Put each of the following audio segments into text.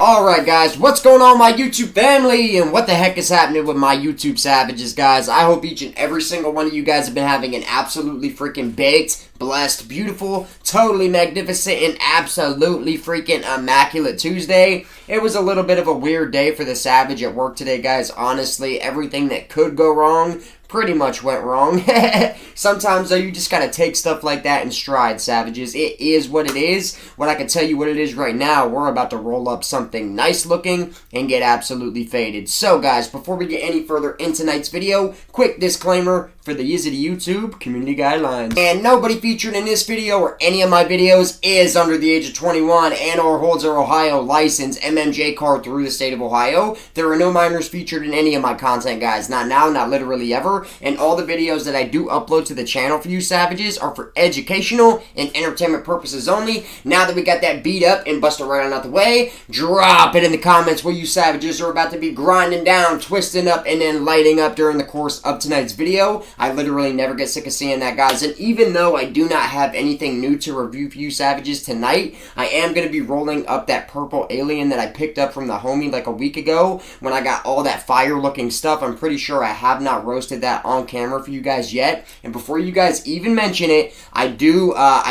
Alright guys, what's going on my YouTube family and what the heck is happening with my YouTube savages guys? I hope each and every single one of you guys have been having an absolutely freaking baked, blessed, beautiful, totally magnificent, and absolutely freaking immaculate Tuesday. It was a little bit of a weird day for the savage at work today guys. Honestly, everything that could go wrong pretty much went wrong. Sometimes though, you just gotta take stuff like that in stride, savages. It is what it is. What I can tell you what it is right now, we're about to roll up something nice looking and get absolutely faded. So guys, before we get any further in tonight's video, quick disclaimer for the use of the YouTube community guidelines. And nobody featured in this video or any of my videos is under the age of 21 and or holds their Ohio license MMJ card through the state of Ohio. There are no minors featured in any of my content guys. Not now, not literally ever. And all the videos that I do upload to the channel for you savages are for educational and entertainment purposes only. Now that we got that beat up and busted right on out the way, drop it in the comments where you savages are about to be grinding down, twisting up, and then lighting up during the course of tonight's video. I literally never get sick of seeing that guys. And even though I do not have anything new to review for you savages tonight, I am going to be rolling up that purple alien that I picked up from the homie like a week ago when I got all that fire looking stuff. I'm pretty sure I have not roasted that on camera for you guys yet. And before you guys even mention it, I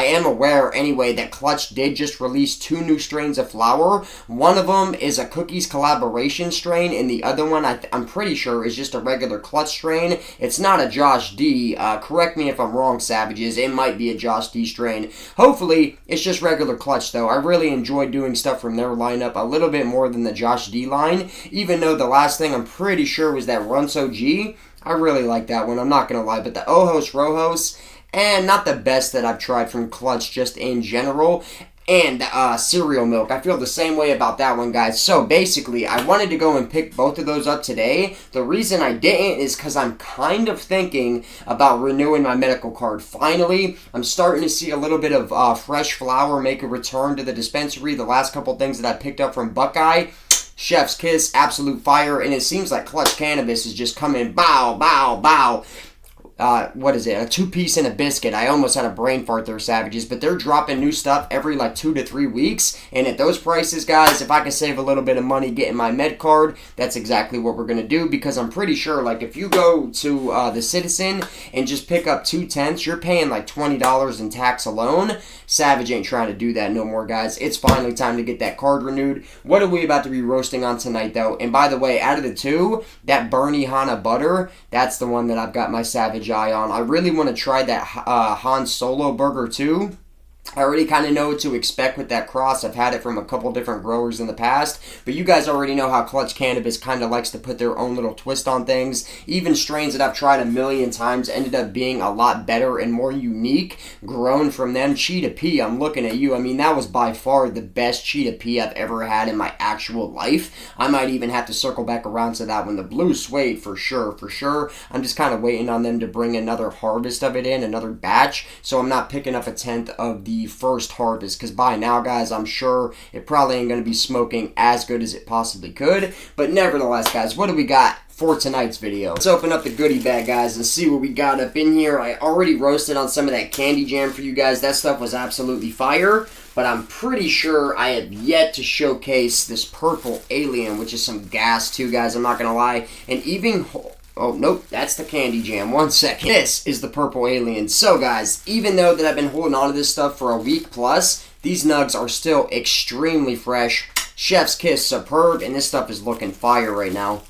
am aware anyway that Clutch did just release 2 new strains of flower. One of them is a Cookies collaboration strain, and the other one I'm pretty sure is just a regular Clutch strain. It's not a Josh D. Correct me if I'm wrong, savages. It might be a Josh D strain. Hopefully, it's just regular Clutch though. I really enjoy doing stuff from their lineup a little bit more than the Josh D line, even though the last thing I'm pretty sure was that Runso G. I really like that one, I'm not going to lie. But the Ojos Rojos, and not the best that I've tried from Clutch just in general. And cereal milk. I feel the same way about that one, guys. So basically, I wanted to go and pick both of those up today. The reason I didn't is because I'm kind of thinking about renewing my medical card. Finally, I'm starting to see a little bit of fresh flower make a return to the dispensary. The last couple things that I picked up from Buckeye, Chef's Kiss, absolute fire, and it seems like Clutch Cannabis is just coming bow, bow, bow. What is it? A 2-piece and a biscuit. I almost had a brain fart there, savages. But they're dropping new stuff every like 2 to 3 weeks. And at those prices, guys, if I can save a little bit of money getting my med card, that's exactly what we're going to do. Because I'm pretty sure, like, if you go to the Citizen and just pick up 2/10, you're paying like $20 in tax alone. Savage ain't trying to do that no more, guys. It's finally time to get that card renewed. What are we about to be roasting on tonight, though? And by the way, out of the 2, that Bernie Hanna Butter, that's the one that I've got my savage eye on. I really want to try that Han Solo burger too. I already kind of know what to expect with that cross. I've had it from a couple different growers in the past. But you guys already know how Clutch Cannabis kind of likes to put their own little twist on things. Even strains that I've tried a million times ended up being a lot better and more unique. Grown from them. Cheetah Pea, I'm looking at you. I mean, that was by far the best Cheetah Pea I've ever had in my actual life. I might even have to circle back around to that one. The Blue Suede, for sure, for sure. I'm just kind of waiting on them to bring another harvest of it in, another batch. So I'm not picking up a 10th of the first harvest, because by now, guys, I'm sure it probably ain't going to be smoking as good as it possibly could. But nevertheless, guys, what do we got for tonight's video? Let's open up the goodie bag, guys, and see what we got up in here. I already roasted on some of that candy jam for you guys. That stuff was absolutely fire. But I'm pretty sure I have yet to showcase this purple alien, which is some gas too, guys. I'm not going to lie. And even... oh, nope, that's the candy jam. 1 second. This is the purple alien. So, guys, even though that I've been holding on to this stuff for a week plus, these nugs are still extremely fresh. Chef's Kiss Superb, and this stuff is looking fire right now.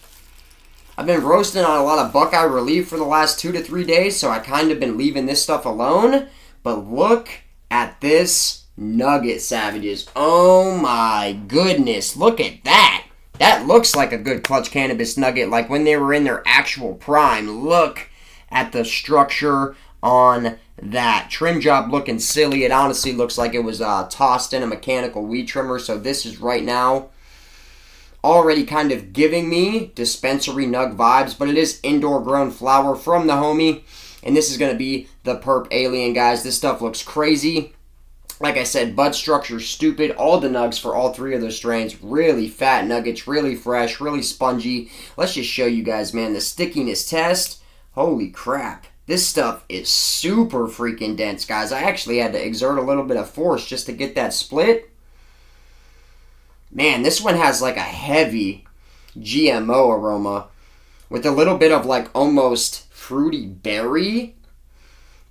I've been roasting on a lot of Buckeye Relief for the last 2 to 3 days, so I kind of been leaving this stuff alone. But look at this nugget, savages. Oh, my goodness. Look at that. That looks like a good Clutch Cannabis nugget, like when they were in their actual prime. Look at the structure on that. Trim job looking silly. It honestly looks like it was tossed in a mechanical weed trimmer. So this is right now already kind of giving me dispensary nug vibes, but it is indoor grown flower from the homie. And this is going to be the Purp Alien, guys. This stuff looks crazy. Like I said, bud structure stupid. All the nugs for all 3 of those strains. Really fat nuggets, really fresh, really spongy. Let's just show you guys, man, the stickiness test. Holy crap. This stuff is super freaking dense, guys. I actually had to exert a little bit of force just to get that split. Man, this one has like a heavy GMO aroma with a little bit of like almost fruity berry.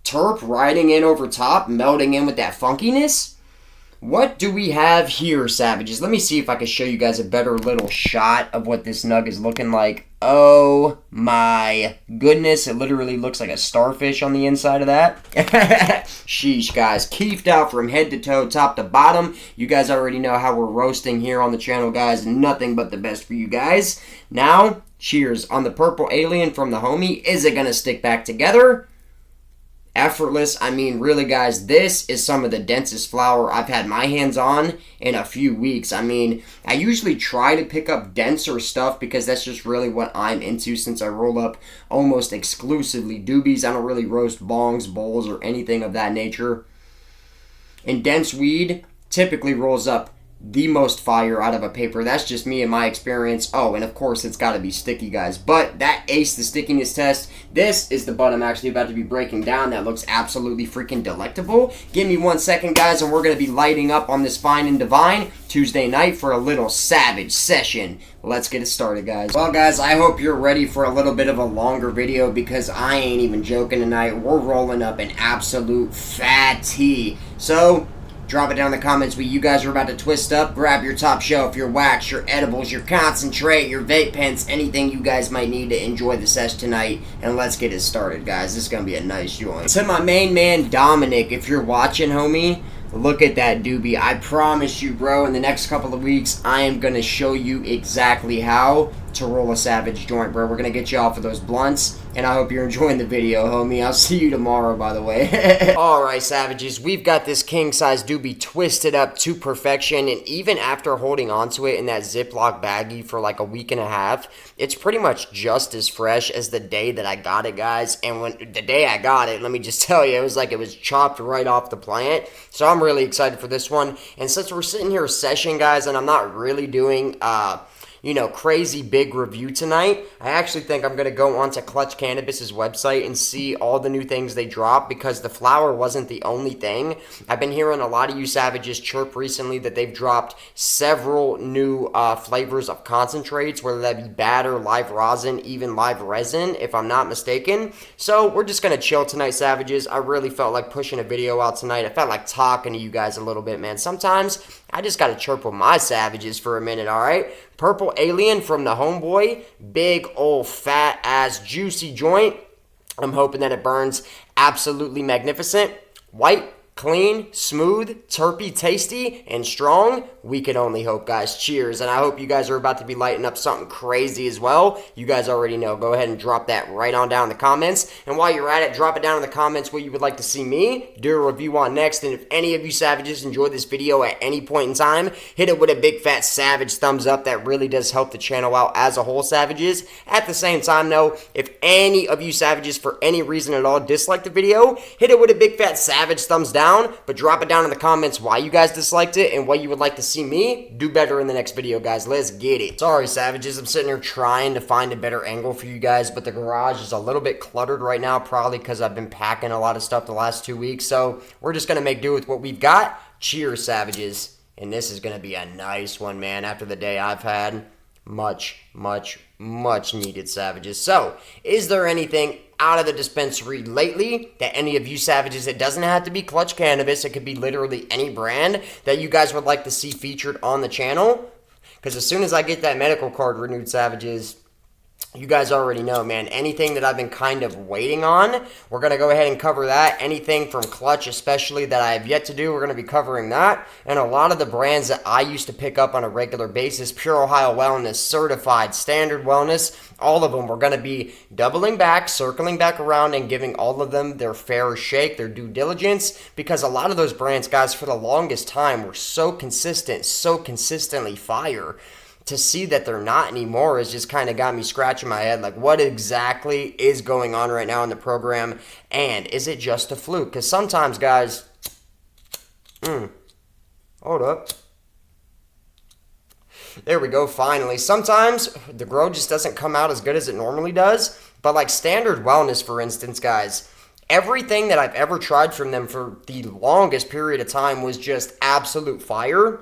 Terp riding in over top, melding in with that funkiness. What do we have here, savages? Let me see if I can show you guys a better little shot of what this nug is looking like. Oh my goodness, it literally looks like a starfish on the inside of that. Sheesh, guys. Keefed out from head to toe, top to bottom. You guys already know how we're roasting here on the channel, guys. Nothing but the best for you guys. Now, cheers on the purple alien from the homie. Is it going to stick back together? Effortless. I mean, really, guys, this is some of the densest flour I've had my hands on in a few weeks. I mean, I usually try to pick up denser stuff because that's just really what I'm into since I roll up almost exclusively doobies. I don't really roast bongs, bowls, or anything of that nature. And dense weed typically rolls up the most fire out of a paper. That's just me and my experience. Oh, and of course it's got to be sticky, guys. But that aced the stickiness test. This is the bud I'm actually about to be breaking down. That looks absolutely freaking delectable. Give me 1 second, guys, and we're going to be lighting up on this fine and divine Tuesday night for a little savage session. Let's get it started, guys. Well, guys, I hope you're ready for a little bit of a longer video because I ain't even joking tonight. We're rolling up an absolute fatty. So drop it down in the comments what you guys are about to twist up. Grab your top shelf, your wax, your edibles, your concentrate, your vape pens, anything you guys might need to enjoy the sesh tonight. And let's get it started, guys. This is going to be a nice joint. To my main man, Dominic, if you're watching, homie, look at that doobie. I promise you, bro, in the next couple of weeks, I am going to show you exactly how to roll a savage joint, bro. We're going to get you off of those blunts, and I hope you're enjoying the video, homie. I'll see you tomorrow, by the way. Alright, savages, we've got this king-size doobie twisted up to perfection, and even after holding onto it in that Ziploc baggie for like a week and a half, it's pretty much just as fresh as the day that I got it, guys. And when the day I got it, let me just tell you, it was like it was chopped right off the plant. So I'm really excited for this one. And since we're sitting here session, guys, and I'm not really doing crazy big review tonight, I actually think I'm going to go onto Clutch Cannabis's website and see all the new things they drop because the flower wasn't the only thing. I've been hearing a lot of you savages chirp recently that they've dropped several new flavors of concentrates, whether that be batter, live rosin, even live resin, if I'm not mistaken. So we're just going to chill tonight, savages. I really felt like pushing a video out tonight. I felt like talking to you guys a little bit, man. Sometimes I just got to chirp with my savages for a minute, alright? Purple Alien from the homeboy. Big old fat ass juicy joint. I'm hoping that it burns absolutely magnificent. White, clean, smooth, terpy, tasty, and strong. We can only hope, guys. Cheers. And I hope you guys are about to be lighting up something crazy as well. You guys already know. Go ahead and drop that right on down in the comments. And while you're at it, drop it down in the comments what you would like to see me do a review on next. And if any of you savages enjoyed this video at any point in time, hit it with a big fat savage thumbs up. That really does help the channel out as a whole, savages. At the same time, though, if any of you savages for any reason at all dislike the video, hit it with a big fat savage thumbs down. But drop it down in the comments why you guys disliked it and what you would like to see me do better in the next video, guys. Let's get it. Sorry, savages. I'm sitting here trying to find a better angle for you guys, but the garage is a little bit cluttered right now, probably because I've been packing a lot of stuff the last 2 weeks. So we're just going to make do with what we've got. Cheers, savages. And this is going to be a nice one, man, after the day I've had. Much needed, savages. So, is there anything out of the dispensary lately that any of you savages, it doesn't have to be Clutch Cannabis, it could be literally any brand that you guys would like to see featured on the channel? Because as soon as I get that medical card renewed, savages, you guys already know, man. Anything that I've been kind of waiting on, we're going to go ahead and cover that. Anything from Clutch, especially, that I have yet to do, we're going to be covering that. And a lot of the brands that I used to pick up on a regular basis, Pure Ohio Wellness, Certified, Standard Wellness, all of them, we're going to be doubling back, circling back around, and giving all of them their fair shake, their due diligence, because a lot of those brands, guys, for the longest time were so consistent, so consistently fire. To see that they're not anymore has just kind of got me scratching my head, like what exactly is going on right now in the program, and is it just a fluke? Because sometimes, guys, hold up. There we go, finally. Sometimes the grow just doesn't come out as good as it normally does, but like Standard Wellness, for instance, guys, everything that I've ever tried from them for the longest period of time was just absolute fire.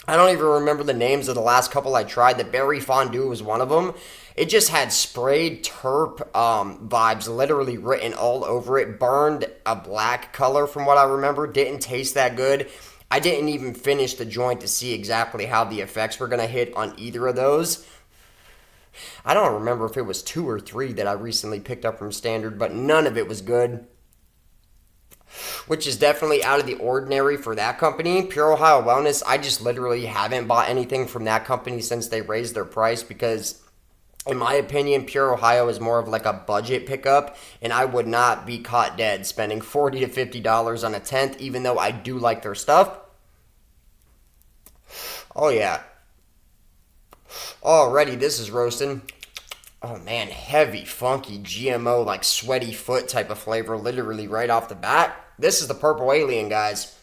I don't even remember the names of the last couple I tried. The berry fondue was one of them. It just had sprayed terp vibes literally written all over it. Burned a black color from what I remember. Didn't taste that good. I didn't even finish the joint to see exactly how the effects were going to hit on either of those. I don't remember if it was 2 or 3 that I recently picked up from Standard, but none of it was good, which is definitely out of the ordinary for that company. Pure Ohio Wellness, I just literally haven't bought anything from that company since they raised their price because, in my opinion, Pure Ohio is more of like a budget pickup, and I would not be caught dead spending $40 to $50 on a 10th, even though I do like their stuff. Oh, yeah. Already, this is roasting. Oh man, heavy, funky, GMO, like sweaty foot type of flavor, literally right off the bat. This is the Purple Alien, guys.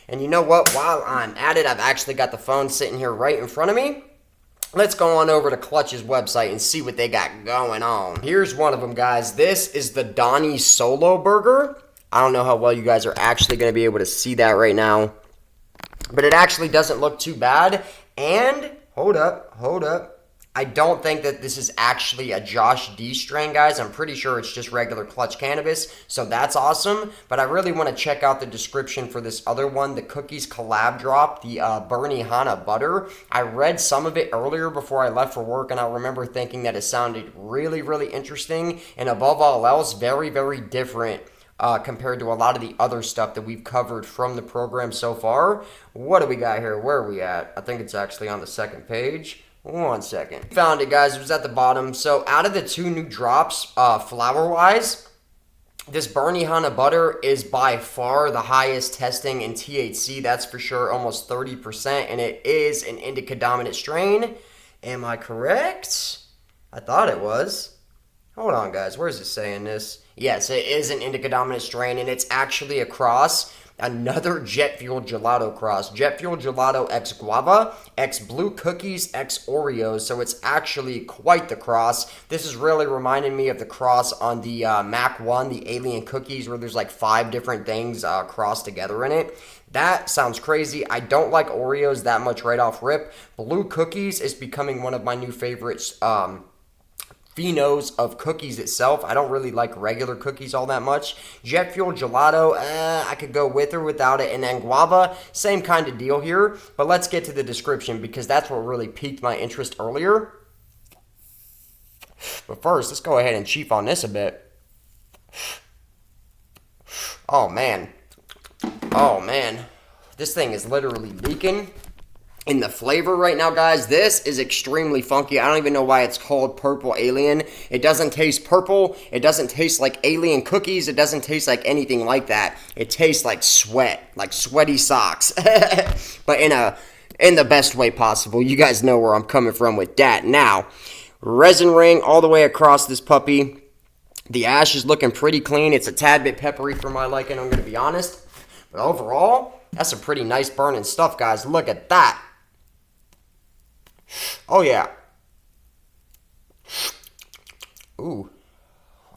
And you know what? While I'm at it, I've actually got the phone sitting here right in front of me. Let's go on over to Clutch's website and see what they got going on. Here's one of them, guys. This is the Donnie Solo Burger. I don't know how well you guys are actually going to be able to see that right now, but it actually doesn't look too bad. And hold up. I don't think that this is actually a Josh D strain, guys. I'm pretty sure it's just regular Clutch cannabis, so that's awesome. But I really want to check out the description for this other one, the Cookies Collab Drop, the Bernie Hanna Butter. I read some of it earlier before I left for work, and I remember thinking that it sounded really, really interesting, and above all else, very, very different compared to a lot of the other stuff that we've covered from the program so far. What do we got here? Where are we at? I think it's actually on the second page. 1 second. Found it, guys. It was at the bottom. So out of the 2 new drops, flower-wise, this Bernie Hanna Butter is by far the highest testing in THC. That's for sure, almost 30%, and it is an indica-dominant strain. Am I correct? I thought it was. Hold on, guys. Where's it saying this? Yes, it is an indica-dominant strain, and it's actually a cross. Another Jet Fuel Gelato cross. Jet Fuel Gelato X Guava, X Blue Cookies, X Oreos. So it's actually quite the cross. This is really reminding me of the cross on the Mac 1, the Alien Cookies, where there's like 5 different things crossed together in it. That sounds crazy. I don't like Oreos that much right off rip. Blue Cookies is becoming one of my new favorites. Phenos of cookies itself. I don't really like regular cookies all that much. Jet Fuel Gelato, I could go with or without it. And then Guava, same kind of deal here. But let's get to the description because that's what really piqued my interest earlier. But first, let's go ahead and chief on this a bit. Oh, man. This thing is literally leaking in the flavor right now, guys. This is extremely funky. I don't even know why it's called Purple Alien. It doesn't taste purple. It doesn't taste like alien cookies. It doesn't taste like anything like that. It tastes like sweat, like sweaty socks. But in the best way possible. You guys know where I'm coming from with that. Now, resin ring all the way across this puppy. The ash is looking pretty clean. It's a tad bit peppery for my liking, I'm going to be honest. But overall, that's some pretty nice burning stuff, guys. Look at that. Oh, yeah. Ooh.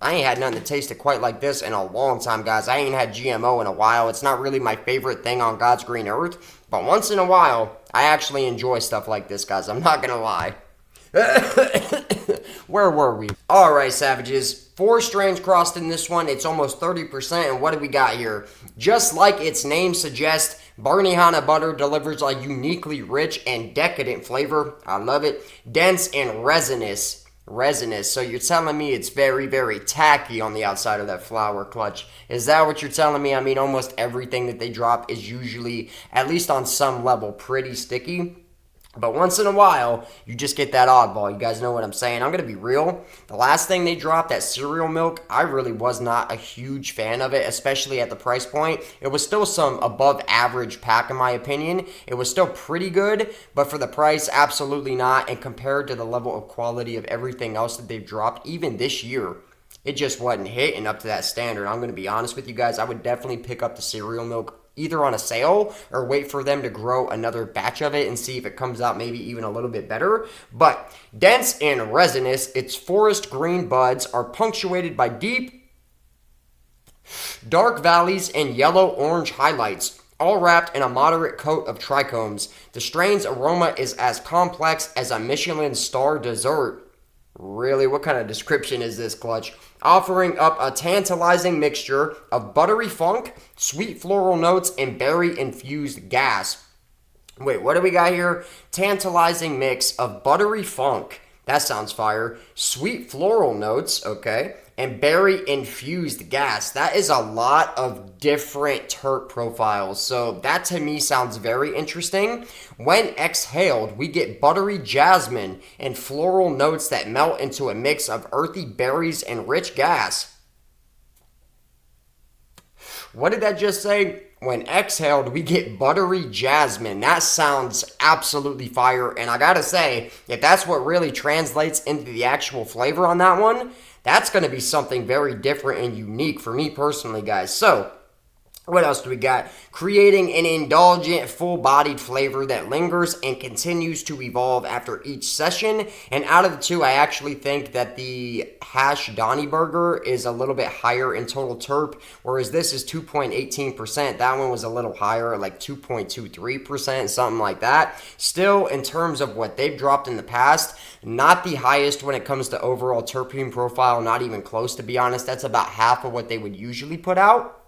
I ain't had nothing that tasted quite like this in a long time, guys. I ain't had GMO in a while. It's not really my favorite thing on God's green earth. But once in a while, I actually enjoy stuff like this, guys. I'm not going to lie. Where were we? Alright, savages. 4 strains crossed in this one. It's almost 30%. And what do we got here? Just like its name suggests, Bernie Hanna Butter delivers a uniquely rich and decadent flavor. I love it. Dense and resinous. So you're telling me it's very, very tacky on the outside of that flower, Clutch. Is that what you're telling me? I mean, almost everything that they drop is usually, at least on some level, pretty sticky. But once in a while, you just get that oddball. You guys know what I'm saying. I'm going to be real. The last thing they dropped, that cereal milk, I really was not a huge fan of it, especially at the price point. It was still some above average pack in my opinion. It was still pretty good, but for the price, absolutely not. And compared to the level of quality of everything else that they've dropped, even this year, it just wasn't hitting up to that standard. I'm going to be honest with you guys. I would definitely pick up the cereal milk either on a sale or wait for them to grow another batch of it and see if it comes out maybe even a little bit better. But dense and resinous, its forest green buds are punctuated by deep, dark valleys and yellow-orange highlights. all wrapped in a moderate coat of trichomes. The strain's aroma is as complex as a Michelin star dessert. Really? What kind of description is this, Clutch? Offering up a tantalizing mixture of buttery funk, sweet floral notes, and berry-infused gas. Wait, what do we got here? Tantalizing mix of buttery funk. That sounds fire. Sweet floral notes, okay. And berry-infused gas. That is a lot of different terp profiles. So that to me sounds very interesting. When exhaled, we get buttery jasmine and floral notes that melt into a mix of earthy berries and rich gas. What did that just say? When exhaled, we get buttery jasmine. That sounds absolutely fire. And I gotta say, if that's what really translates into the actual flavor on that one, that's going to be something very different and unique for me personally, guys. So, what else do we got? Creating an indulgent, full-bodied flavor that lingers and continues to evolve after each session. And out of the two, I actually think that the Hash Donny Burger is a little bit higher in total terp, whereas this is 2.18%. That one was a little higher, like 2.23%, something like that. Still, in terms of what they've dropped in the past, not the highest when it comes to overall terpene profile, not even close, to be honest. That's about half of what they would usually put out.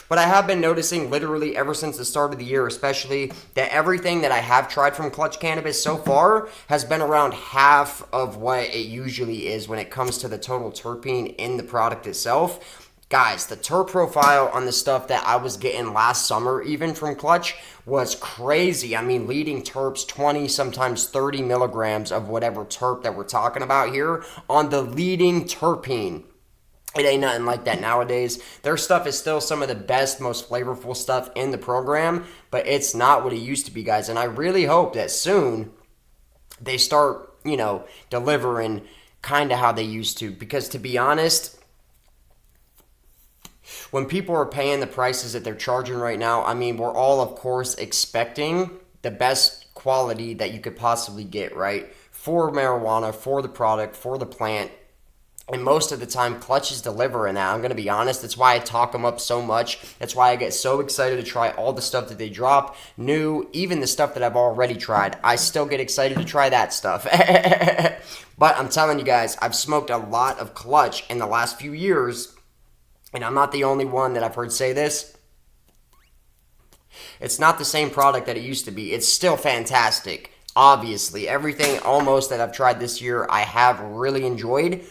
But I have been noticing literally ever since the start of the year especially that everything that I have tried from Clutch Cannabis so far has been around half of what it usually is when it comes to the total terpene in the product itself. Guys, the terp profile on the stuff that I was getting last summer even from Clutch was crazy. I mean, leading terps 20, sometimes 30 milligrams of whatever terp that we're talking about here on the leading terpene. It ain't nothing like that nowadays. Their stuff is still some of the best, most flavorful stuff in the program, but it's not what it used to be, guys. And I really hope that soon they start, delivering kind of how they used to. Because to be honest, when people are paying the prices that they're charging right now, I mean, we're all, of course, expecting the best quality that you could possibly get, right? For marijuana, for the product, for the plant. And most of the time, Clutch is delivering that. I'm going to be honest. That's why I talk them up so much. That's why I get so excited to try all the stuff that they drop. New, even the stuff that I've already tried. I still get excited to try that stuff. But I'm telling you guys, I've smoked a lot of Clutch in the last few years. And I'm not the only one that I've heard say this. It's not the same product that it used to be. It's still fantastic. Obviously, everything almost that I've tried this year, I have really enjoyed.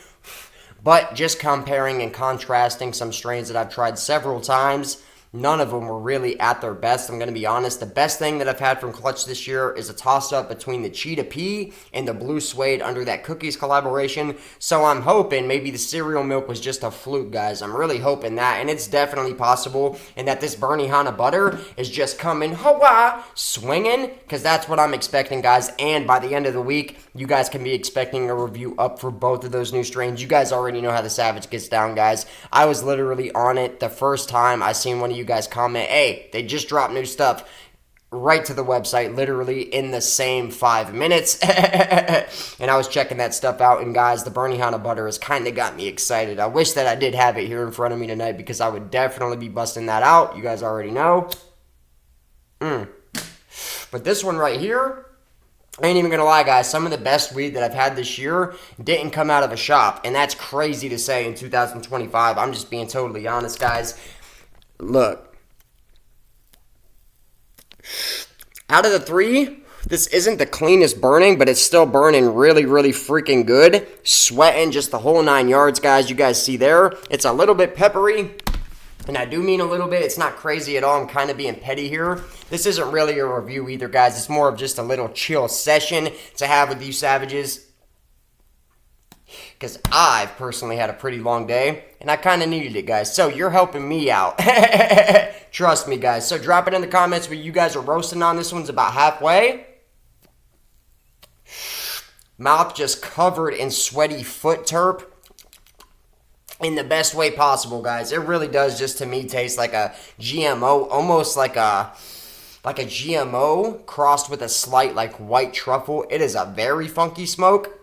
But just comparing and contrasting some strains that I've tried several times, none of them were really at their best. I'm going to be honest. The best thing that I've had from Clutch this year is a toss-up between the Cheetah Pea and the Blue Suede under that Cookies collaboration. So I'm hoping maybe the cereal milk was just a fluke, guys. I'm really hoping that. And it's definitely possible. And that this Benihana butter is just coming, swinging. Because that's what I'm expecting, guys. And by the end of the week, you guys can be expecting a review up for both of those new strains. You guys already know how the Savage gets down, guys. I was literally on it the first time I seen one of you guys comment, hey, they just dropped new stuff, right to the website, literally in the same 5 minutes. And I was checking that stuff out, and guys, the Benihana butter has kind of got me excited. I wish that I did have it here in front of me tonight, because I would definitely be busting that out. You guys already know. But this one right here, I ain't even gonna lie, guys, some of the best weed that I've had this year didn't come out of a shop, and that's crazy to say in 2025. I'm just being totally honest, guys. Look, out of the three, this isn't the cleanest burning, but it's still burning really, really freaking good. Sweating just the whole 9 yards, guys. You guys see there. It's a little bit peppery, and I do mean a little bit. It's not crazy at all. I'm kind of being petty here. This isn't really a review either, guys. It's more of just a little chill session to have with you savages. Because I've personally had a pretty long day, and I kind of needed it, guys. So you're helping me out. Trust me, guys. So drop it in the comments what you guys are roasting on. This one's about halfway. Mouth just covered in sweaty foot terp. In the best way possible, guys. It really does just to me taste like a GMO, almost like a GMO crossed with a slight like white truffle. It is a very funky smoke.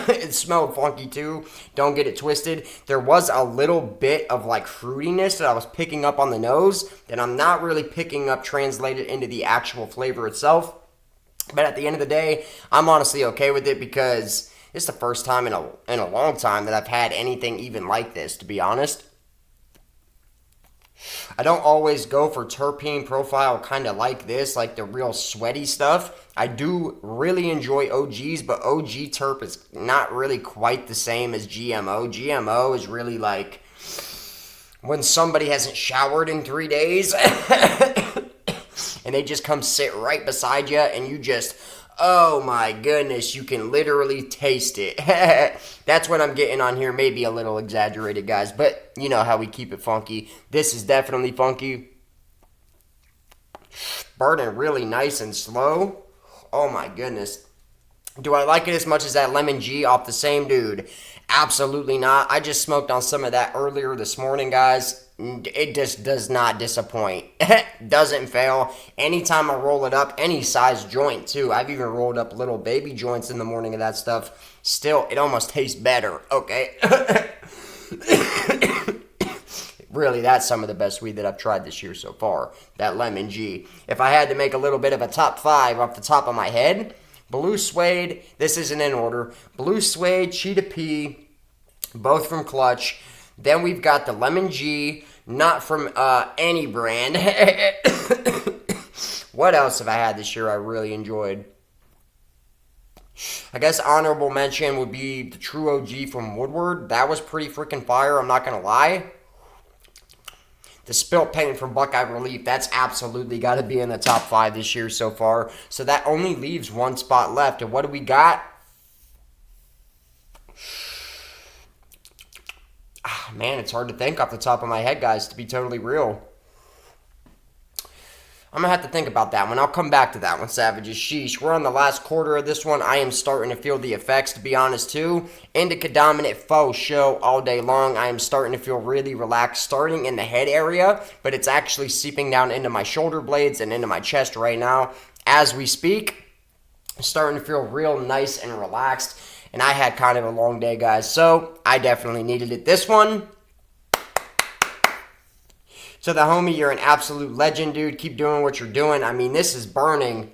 It smelled funky too. Don't get it twisted. There was a little bit of like fruitiness that I was picking up on the nose that I'm not really picking up translated into the actual flavor itself. But at the end of the day, I'm honestly okay with it because it's the first time in a long time that I've had anything even like this, to be honest. I don't always go for terpene profile kind of like this, like the real sweaty stuff. I do really enjoy OGs, but OG terp is not really quite the same as GMO. GMO is really like when somebody hasn't showered in 3 days and they just come sit right beside you and you just, oh my goodness, you can literally taste it. That's what I'm getting on here. Maybe a little exaggerated, guys, but you know how we keep it funky. This is definitely funky. Burning really nice and slow. Oh my goodness. Do I like it as much as that Lemon G off the same dude? Absolutely not. I just smoked on some of that earlier this morning, guys. It just does not disappoint. Doesn't fail. Anytime I roll it up, any size joint too. I've even rolled up little baby joints in the morning of that stuff. Still, it almost tastes better. Okay. Really, that's some of the best weed that I've tried this year so far. That Lemon G. If I had to make a little bit of a top 5 off the top of my head, Blue Suede, this isn't in order. Blue Suede, Cheetah P, both from Clutch. Then we've got the Lemon G, not from any brand. What else have I had this year I really enjoyed? I guess honorable mention would be the True OG from Woodward. That was pretty freaking fire, I'm not going to lie. The Spilt Paint from Buckeye Relief, that's absolutely got to be in the top 5 this year so far. So that only leaves one spot left. And what do we got? Man, it's hard to think off the top of my head, guys, to be totally real. I'm going to have to think about that one. I'll come back to that one, Savages. Sheesh. We're on the last quarter of this one. I am starting to feel the effects, to be honest, too. Indica Dominant faux show all day long. I am starting to feel really relaxed, starting in the head area, but it's actually seeping down into my shoulder blades and into my chest right now. As we speak, I'm starting to feel real nice and relaxed, and I had kind of a long day, guys, so I definitely needed it. This one, so the homie, you're an absolute legend, dude. Keep doing what you're doing. I mean, this is burning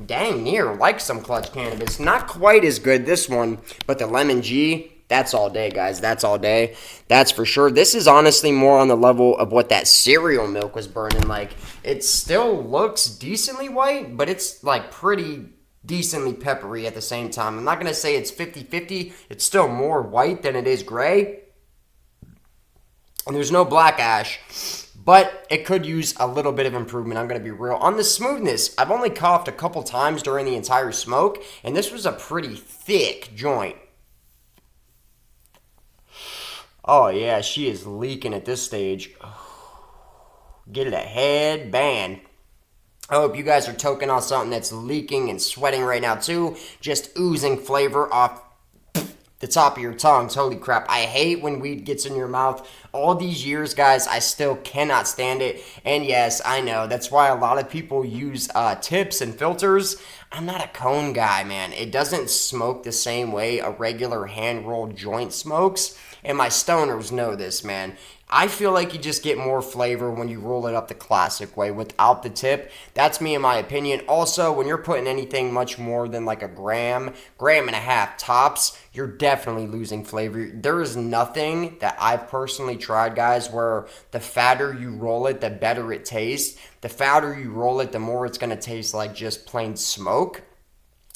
dang near like some Clutch cannabis. Not quite as good, this one, but the Lemon G, that's all day, guys. That's all day. That's for sure. This is honestly more on the level of what that cereal milk was burning like. It still looks decently white, but it's like pretty decently peppery at the same time. I'm not going to say it's 50-50. It's still more white than it is gray. And there's no black ash, but it could use a little bit of improvement. I'm going to be real. On the smoothness, I've only coughed a couple times during the entire smoke, and this was a pretty thick joint. Oh, yeah, she is leaking at this stage. Get it a head band. I hope you guys are toking on something that's leaking and sweating right now, too. Just oozing flavor off the top of your tongues. Holy crap. I hate when weed gets in your mouth. All these years, guys, I still cannot stand it. And yes, I know. That's why a lot of people use tips and filters. I'm not a cone guy, man. It doesn't smoke the same way a regular hand-rolled joint smokes. And my stoners know this, man. I feel like you just get more flavor when you roll it up the classic way without the tip. That's me in my opinion. Also, when you're putting anything much more than like a gram and a half tops, you're definitely losing flavor. There is nothing that I've personally tried, guys, where the fatter you roll it, the better it tastes. The fatter you roll it, the more it's going to taste like just plain smoke.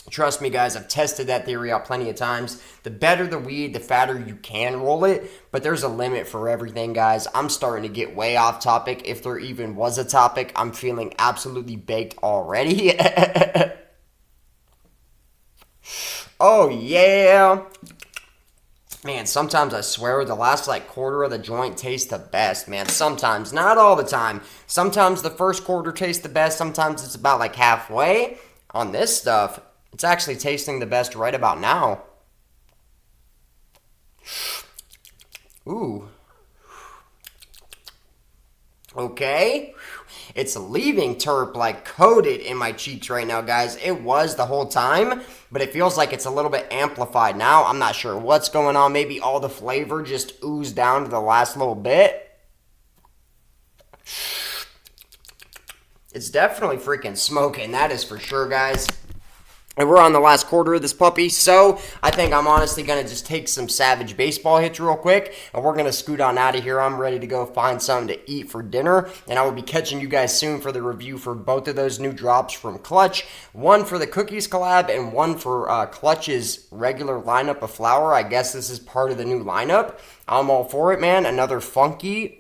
Trust me, guys, I've tested that theory out plenty of times. The better the weed, the fatter you can roll it, but there's a limit for everything, guys. I'm starting to get way off topic. If there even was a topic, I'm feeling absolutely baked already. Oh, yeah. Man, sometimes I swear the last like quarter of the joint tastes the best, man. Sometimes, not all the time. Sometimes the first quarter tastes the best. Sometimes it's about like halfway. On this stuff, it's actually tasting the best right about now. Ooh. Okay. it's leaving Purp like coated in my cheeks right now, guys. It was the whole time, but it feels like it's a little bit amplified now. I'm not sure what's going on. Maybe all the flavor just oozed down to the last little bit. It's definitely freaking smoking, that is for sure, guys. And we're on the last quarter of this puppy, so I think I'm honestly going to just take some Savage baseball hits real quick, and we're going to scoot on out of here. I'm ready to go find something to eat for dinner, and I will be catching you guys soon for the review for both of those new drops from Clutch. One for the Cookies collab, and one for Clutch's regular lineup of flour. I guess this is part of the new lineup. I'm all for it, man. Another funky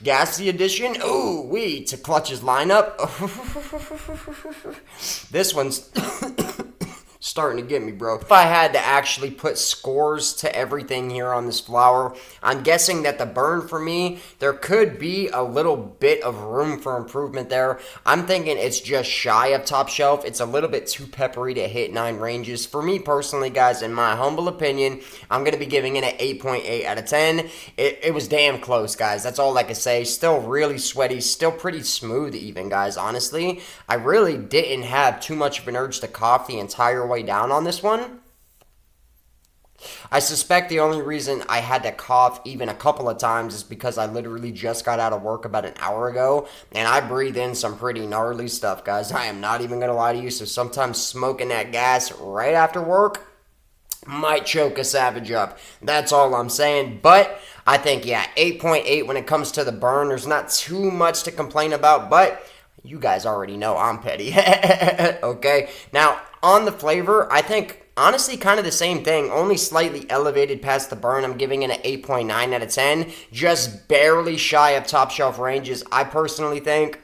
Gassy edition. Ooh, wee, to Clutch's lineup. This one's starting to get me, bro. If I had to actually put scores to everything here on this flour, I'm guessing that the burn for me, there could be a little bit of room for improvement there. I'm thinking it's just shy of top shelf. It's a little bit too peppery to hit 9 ranges. For me personally, guys, in my humble opinion, I'm going to be giving it an 8.8 out of 10. It was damn close, guys. That's all I can say. Still really sweaty. Still pretty smooth even, guys, honestly. I really didn't have too much of an urge to cough the entire way down on this one. I suspect the only reason I had to cough even a couple of times is because I literally just got out of work about an hour ago, and I breathe in some pretty gnarly stuff, guys. I am not even going to lie to you, so sometimes smoking that gas right after work might choke a Savage up. That's all I'm saying, but I think, yeah, 8.8 when it comes to the burn. There's not too much to complain about, but you guys already know I'm petty. Okay, now on the flavor, I think honestly kind of the same thing, only slightly elevated past the burn. I'm giving it an 8.9 out of 10, just barely shy of top shelf ranges. I personally think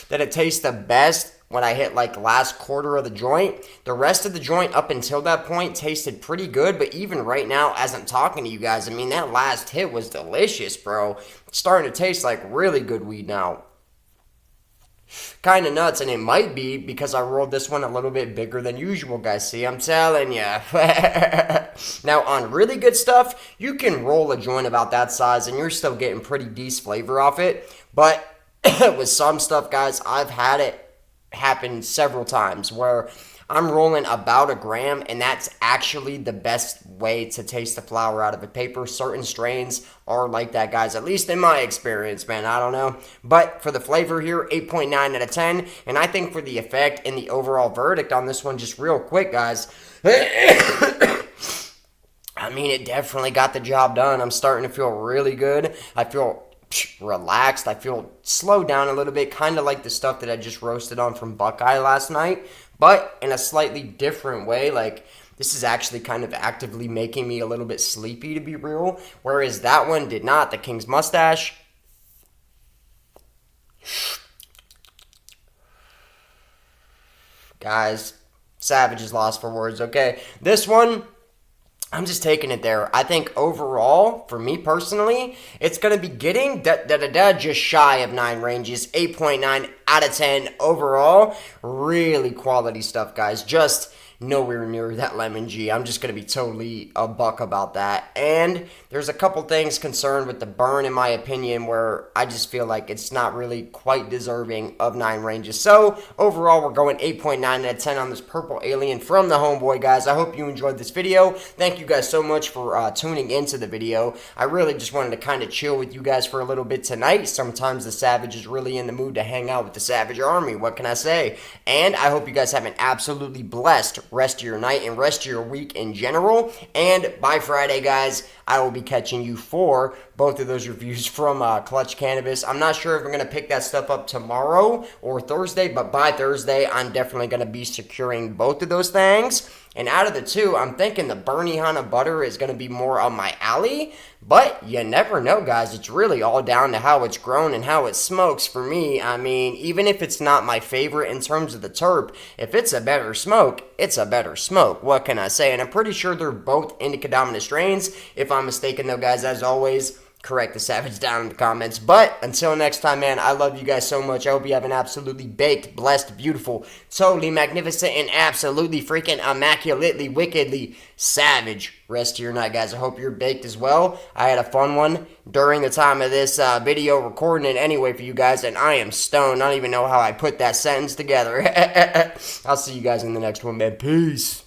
that it tastes the best when I hit like last quarter of the joint. The rest of the joint up until that point tasted pretty good, but even right now as I'm talking to you guys, I mean, that last hit was delicious, bro. It's starting to taste like really good weed now. Kind of nuts, and it might be because I rolled this one a little bit bigger than usual, guys. See, I'm telling ya. Now, on really good stuff, you can roll a joint about that size, and you're still getting pretty decent flavor off it. But with some stuff, guys, I've had it happen several times where I'm rolling about a gram, and that's actually the best way to taste the flour out of a paper. Certain strains are like that, guys, at least in my experience, man. I don't know. But for the flavor here, 8.9 out of 10. And I think for the effect and the overall verdict on this one, just real quick, guys, I mean, it definitely got the job done. I'm starting to feel really good. I feel relaxed. I feel slowed down a little bit, kind of like the stuff that I just roasted on from Buckeye last night, but in a slightly different way. Like, this is actually kind of actively making me a little bit sleepy, to be real, whereas that one did not. The King's Mustache, guys, Savage is lost for words, okay? This one, I'm just taking it there. I think overall, for me personally, it's going to be getting just shy of 9 ranges. 8.9 out of 10 overall. Really quality stuff, guys. Just nowhere near that Lemon G. I'm just going to be totally a buck about that. And there's a couple things concerned with the burn, in my opinion, where I just feel like it's not really quite deserving of 9 ranges. So overall, we're going 8.9 out of 10 on this Purple Alien from the homeboy, guys. I hope you enjoyed this video. Thank you guys so much for tuning into the video. I really just wanted to kind of chill with you guys for a little bit tonight. Sometimes the Savage is really in the mood to hang out with the Savage Army. What can I say? And I hope you guys have an absolutely blessed rest of your night and rest of your week in general. And by Friday, guys, I will be catching you for both of those reviews from Clutch Cannabis. I'm not sure if I'm going to pick that stuff up tomorrow or Thursday, but by Thursday, I'm definitely going to be securing both of those things. And out of the two, I'm thinking the Benihana butter is going to be more on my alley. But you never know, guys. It's really all down to how it's grown and how it smokes for me. I mean, even if it's not my favorite in terms of the terp, if it's a better smoke, it's a better smoke. What can I say? And I'm pretty sure they're both indica dominant strains. If I'm mistaken, though, guys, as always, correct the savage down in the comments. But until next time, man, I love you guys so much. I hope you have an absolutely baked, blessed, beautiful, totally magnificent, and absolutely freaking immaculately, wickedly savage rest of your night, guys. I hope you're baked as well. I had a fun one during the time of this video, recording it anyway for you guys, and I am stoned. I don't even know how I put that sentence together. I'll see you guys in the next one, man. Peace.